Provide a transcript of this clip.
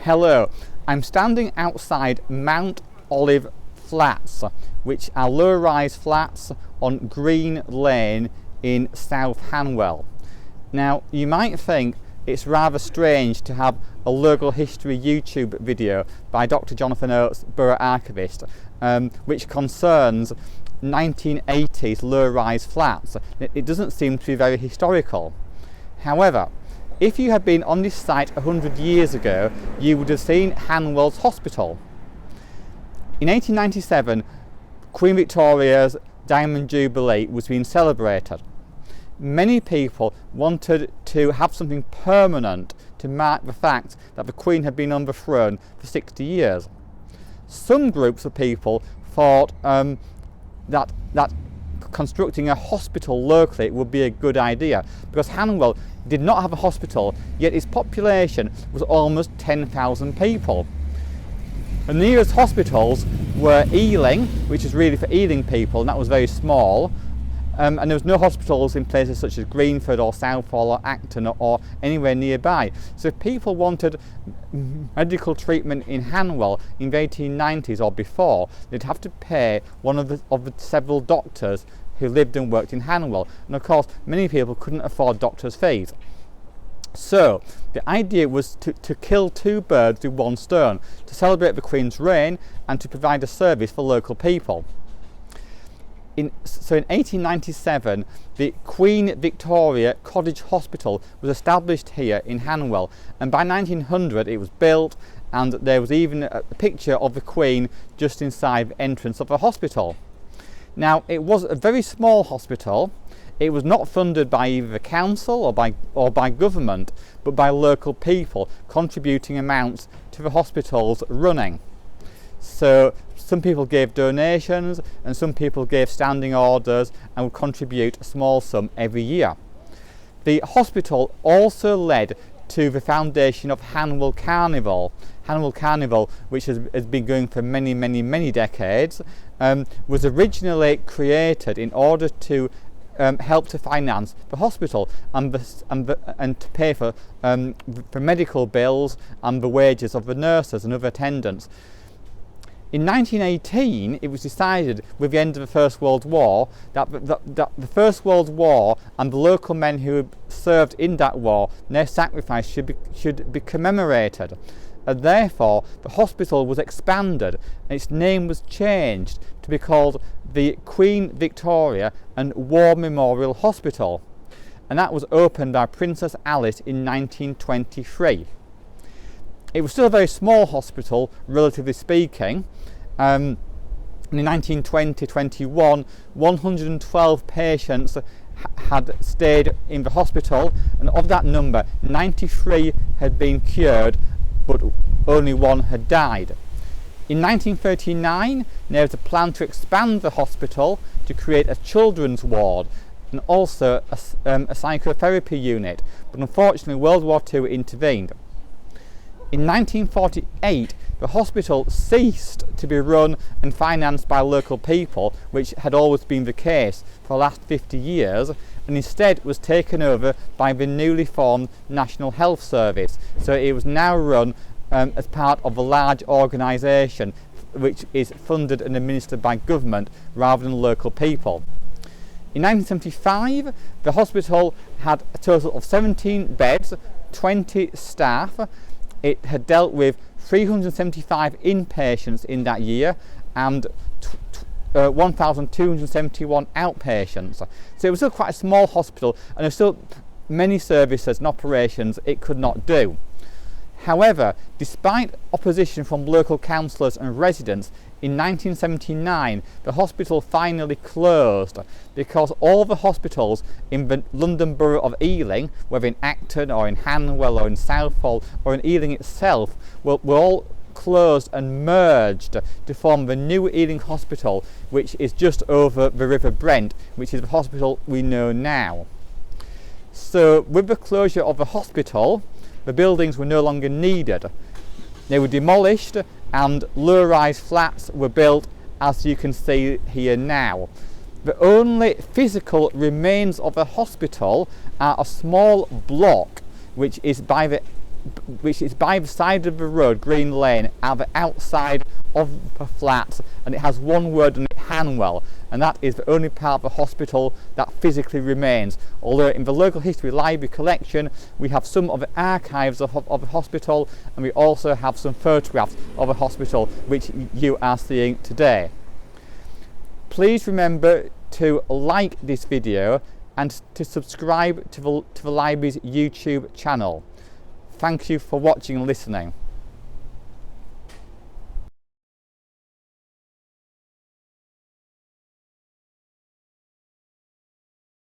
Hello, I'm standing outside Mount Olive Flats, which are low-rise flats on Green Lane in South Hanwell. Now, you might think it's rather strange to have a local history YouTube video by Dr. Jonathan Oates, Borough Archivist, which concerns 1980s low-rise flats. It doesn't seem to be very historical. However, if you had been on this site 100 years ago, you would have seen Hanwell's Hospital. In 1897, Queen Victoria's Diamond Jubilee was being celebrated. Many people wanted to have something permanent to mark the fact that the Queen had been on the throne for 60 years. Some groups of people thought that constructing a hospital locally would be a good idea, because Hanwell did not have a hospital, yet its population was almost 10,000 people. The nearest hospitals were Ealing, which is really for Ealing people, and that was very small, and there was no hospitals in places such as Greenford or Southall or Acton or anywhere nearby. So if people wanted medical treatment in Hanwell in the 1890s or before, they'd have to pay one of the several doctors who lived and worked in Hanwell, and of course many people couldn't afford doctors' fees. So the idea was to kill two birds with one stone, to celebrate the Queen's reign and to provide a service for local people. So in 1897, the Queen Victoria Cottage Hospital was established here in Hanwell, and by 1900 it was built, and there was even a picture of the Queen just inside the entrance of the hospital. Now, it was a very small hospital. It was not funded by either the council or by government, but by local people contributing amounts to the hospital's running. So some people gave donations and some people gave standing orders and would contribute a small sum every year. The hospital also led to the foundation of Hanwell Carnival. Hanwell Carnival, which has been going for many decades, was originally created in order to help to finance the hospital and to pay for medical bills and the wages of the nurses and other attendants. In 1918, it was decided with the end of the First World War that the First World War and the local men who served in that war, their sacrifice should be commemorated. And therefore, the hospital was expanded and its name was changed to be called the Queen Victoria and War Memorial Hospital. And that was opened by Princess Alice in 1923. It was still a very small hospital, relatively speaking. In 1920-21, 112 patients had stayed in the hospital, and of that number, 93 had been cured, but only one had died. In 1939, there was a plan to expand the hospital to create a children's ward and also a psychotherapy unit, but unfortunately World War II intervened. In 1948, the hospital ceased to be run and financed by local people, which had always been the case for the last 50 years, and instead was taken over by the newly formed National Health Service. So it was now run as part of a large organisation which is funded and administered by government rather than local people. In 1975, the hospital had a total of 17 beds, 20 staff. It had dealt with 375 inpatients in that year and 1,271 outpatients. So it was still quite a small hospital, and there were still many services and operations it could not do. However, despite opposition from local councillors and residents, in 1979 the hospital finally closed because all the hospitals in the London Borough of Ealing, whether in Acton or in Hanwell or in Southall or in Ealing itself, were all closed and merged to form the new Ealing Hospital, which is just over the River Brent, which is the hospital we know now. So with the closure of the hospital, the buildings were no longer needed. They were demolished and low-rise flats were built, as you can see here now. The only physical remains of the hospital are a small block which is by the which is by the side of the road, Green Lane, at the outside of the flats, and it has one word on it, Hanwell, and that is the only part of the hospital that physically remains. Although in the local history library collection we have some of the archives of the hospital, and we also have some photographs of the hospital which you are seeing today. Please remember to like this video and to subscribe to the library's YouTube channel. Thank you for watching and listening.